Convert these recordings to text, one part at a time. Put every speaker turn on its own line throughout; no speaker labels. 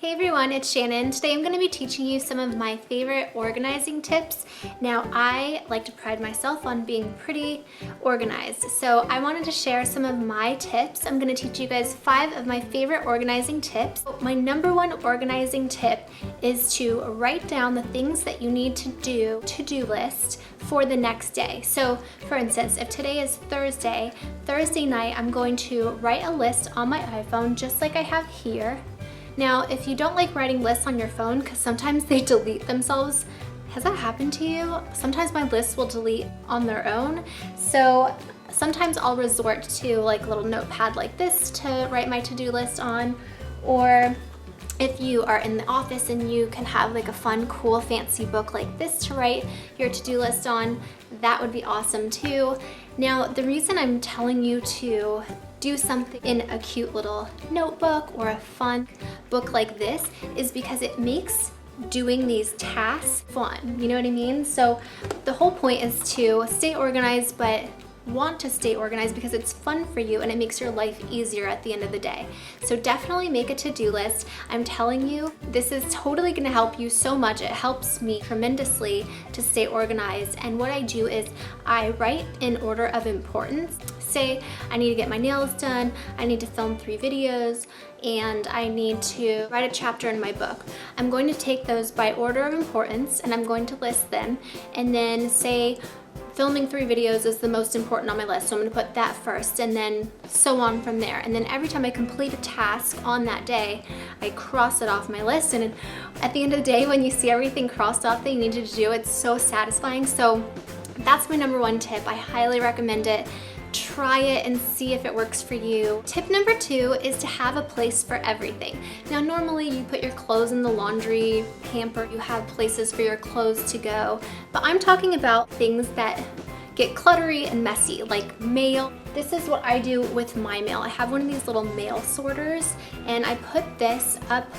Hey everyone, it's Shannon. Today I'm going to be teaching you some of my favorite organizing tips. Now, I like to pride myself on being pretty organized, so I wanted to share some of my tips. I'm going to teach you guys 5 of my favorite organizing tips. My number one organizing tip is to write down the things that you need to do, to-do list for the next day. So for instance, if today is Thursday night, I'm going to write a list on my iPhone just like I have here. Now, if you don't like writing lists on your phone, because sometimes they delete themselves, has that happened to you? Sometimes my lists will delete on their own. So sometimes I'll resort to like a little notepad like this to write my to-do list on. Or if you are in the office and you can have like a fun, cool, fancy book like this to write your to-do list on, that would be awesome too. Now, the reason I'm telling you to do something in a cute little notebook or a fun book like this is because it makes doing these tasks fun. You know what I mean? So the whole point is to stay organized, but want to stay organized because it's fun for you and it makes your life easier at the end of the day. So definitely make a to-do list. I'm telling you, this is totally going to help you so much. It helps me tremendously to stay organized. And what I do is I write in order of importance. Say I need to get my nails done, I need to film 3 videos, and I need to write a chapter in my book. I'm going to take those by order of importance and I'm going to list them, and then say filming 3 videos is the most important on my list, so I'm going to put that first, and then so on from there. And then every time I complete a task on that day, I cross it off my list, and at the end of the day, when you see everything crossed off that you needed to do, it's so satisfying. So that's my number 1 tip. I highly recommend it. Try it and see if it works for you. Tip number 2 is to have a place for everything. Now, normally you put your clothes in the laundry hamper, you have places for your clothes to go, but I'm talking about things that get cluttery and messy, like mail. This is what I do with my mail. I have one of these little mail sorters, and I put this up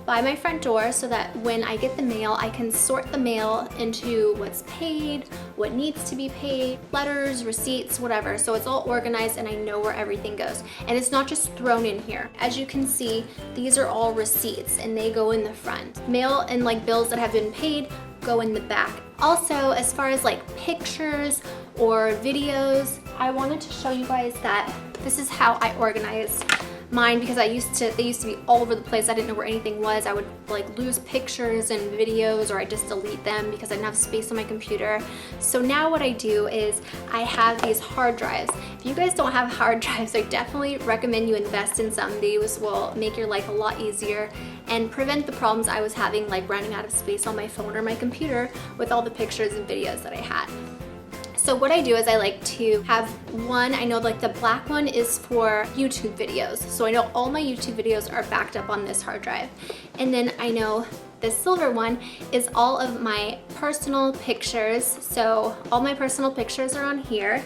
by my front door so that when I get the mail, I can sort the mail into what's paid, what needs to be paid, letters, receipts, whatever. So it's all organized and I know where everything goes. And it's not just thrown in here. As you can see, these are all receipts and they go in the front. Mail and like bills that have been paid go in the back. Also, as far as like pictures or videos, I wanted to show you guys that this is how I organize mine, because they used to be all over the place. I didn't know where anything was. I would like lose pictures and videos, or I just delete them because I didn't have space on my computer. So now what I do is I have these hard drives. If you guys don't have hard drives, I definitely recommend you invest in some. These will make your life a lot easier and prevent the problems I was having, like running out of space on my phone or my computer with all the pictures and videos that I had. So what I do is I like to have one, I know like the black one is for YouTube videos. So I know all my YouTube videos are backed up on this hard drive. And then I know the silver one is all of my personal pictures. So all my personal pictures are on here.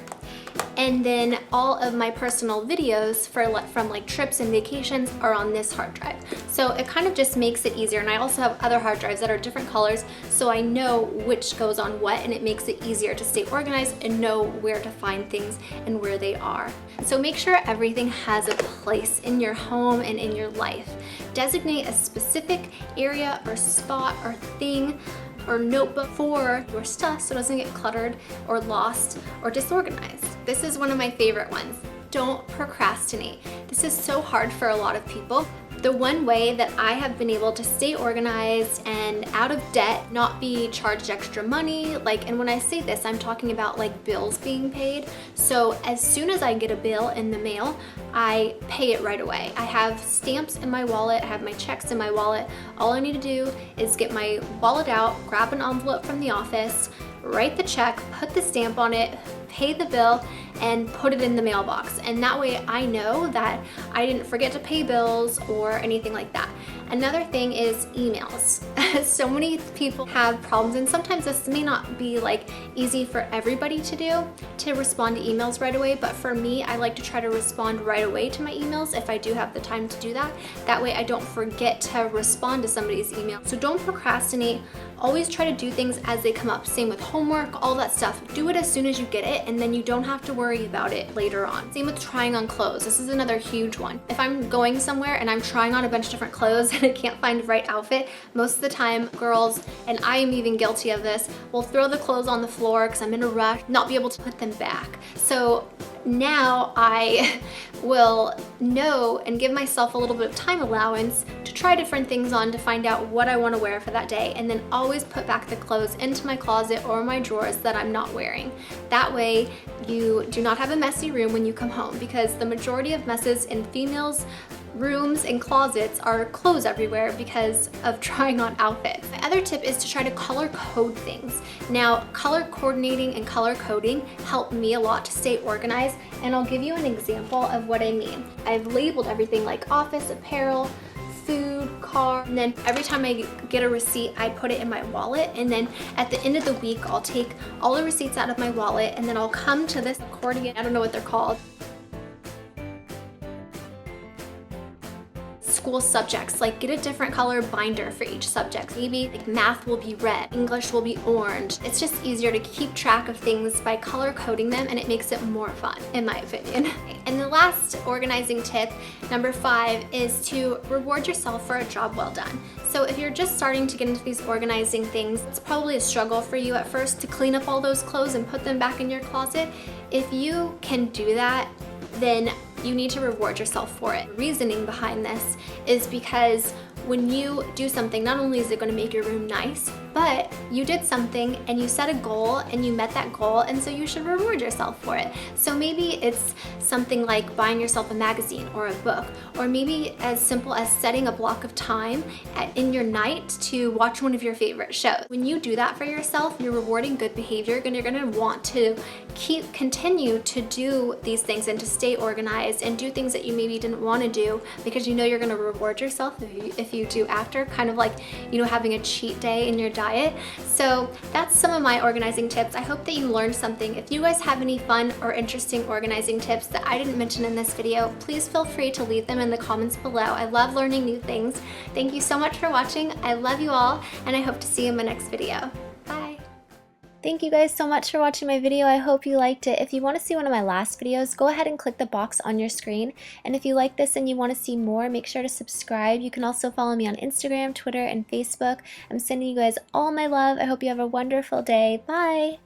And then all of my personal videos from like trips and vacations are on this hard drive. So it kind of just makes it easier. And I also have other hard drives that are different colors, so I know which goes on what, and it makes it easier to stay organized and know where to find things and where they are. So make sure everything has a place in your home and in your life. Designate a specific area or spot or thing or notebook for your stuff so it doesn't get cluttered or lost or disorganized. This is one of my favorite ones. Don't procrastinate. This is so hard for a lot of people. The one way that I have been able to stay organized and out of debt, not be charged extra money, and when I say this, I'm talking about like bills being paid. So as soon as I get a bill in the mail, I pay it right away. I have stamps in my wallet, I have my checks in my wallet. All I need to do is get my wallet out, grab an envelope from the office, write the check, put the stamp on it, pay the bill, and put it in the mailbox. And that way I know that I didn't forget to pay bills or anything like that. Another thing is emails. So many people have problems, and sometimes this may not be like easy for everybody to do, to respond to emails right away, but for me, I like to try to respond right away to my emails if I do have the time to do that. That way I don't forget to respond to somebody's email. So don't procrastinate. Always try to do things as they come up. Same with homework, all that stuff. Do it as soon as you get it, and then you don't have to worry about it later on. Same with trying on clothes. This is another huge one. If I'm going somewhere and I'm trying on a bunch of different clothes and I can't find the right outfit, most of the time girls, and I am even guilty of this, will throw the clothes on the floor because I'm in a rush, not be able to put them back. So now I will know and give myself a little bit of time allowance to try different things on to find out what I want to wear for that day, and then always put back the clothes into my closet or my drawers that I'm not wearing. That way you do not have a messy room when you come home, because the majority of messes in females' rooms and closets are clothes everywhere because of trying on outfits. My other tip is to try to color code things. Now, color coordinating and color coding help me a lot to stay organized, and I'll give you an example of what I mean. I've labeled everything like office, apparel, food, car, and then every time I get a receipt, I put it in my wallet, and then at the end of the week, I'll take all the receipts out of my wallet, and then I'll come to this accordion, I don't know what they're called, school subjects, like get a different color binder for each subject. Maybe like math will be red, English will be orange. It's just easier to keep track of things by color coding them, and it makes it more fun, in my opinion. And the last organizing tip, number 5, is to reward yourself for a job well done. So if you're just starting to get into these organizing things, it's probably a struggle for you at first to clean up all those clothes and put them back in your closet. If you can do that, then you need to reward yourself for it. The reasoning behind this is because when you do something, not only is it going to make your room nice, but you did something and you set a goal and you met that goal, and so you should reward yourself for it. So maybe it's something like buying yourself a magazine or a book, or maybe as simple as setting a block of time in your night to watch one of your favorite shows. When you do that for yourself, you're rewarding good behavior, and you're going to want to continue to do these things and to stay organized and do things that you maybe didn't want to do, because you know you're going to reward yourself if you do after, kind of like, you know, having a cheat day in your diet. So that's some of my organizing tips. I hope that you learned something. If you guys have any fun or interesting organizing tips that I didn't mention in this video, please feel free to leave them in the comments below. I love learning new things. Thank you so much for watching. I love you all, and I hope to see you in my next video. Bye. Thank you guys so much for watching my video. I hope you liked it. If you want to see one of my last videos, go ahead and click the box on your screen. And if you like this and you want to see more, make sure to subscribe. You can also follow me on Instagram, Twitter, and Facebook. I'm sending you guys all my love. I hope you have a wonderful day. Bye!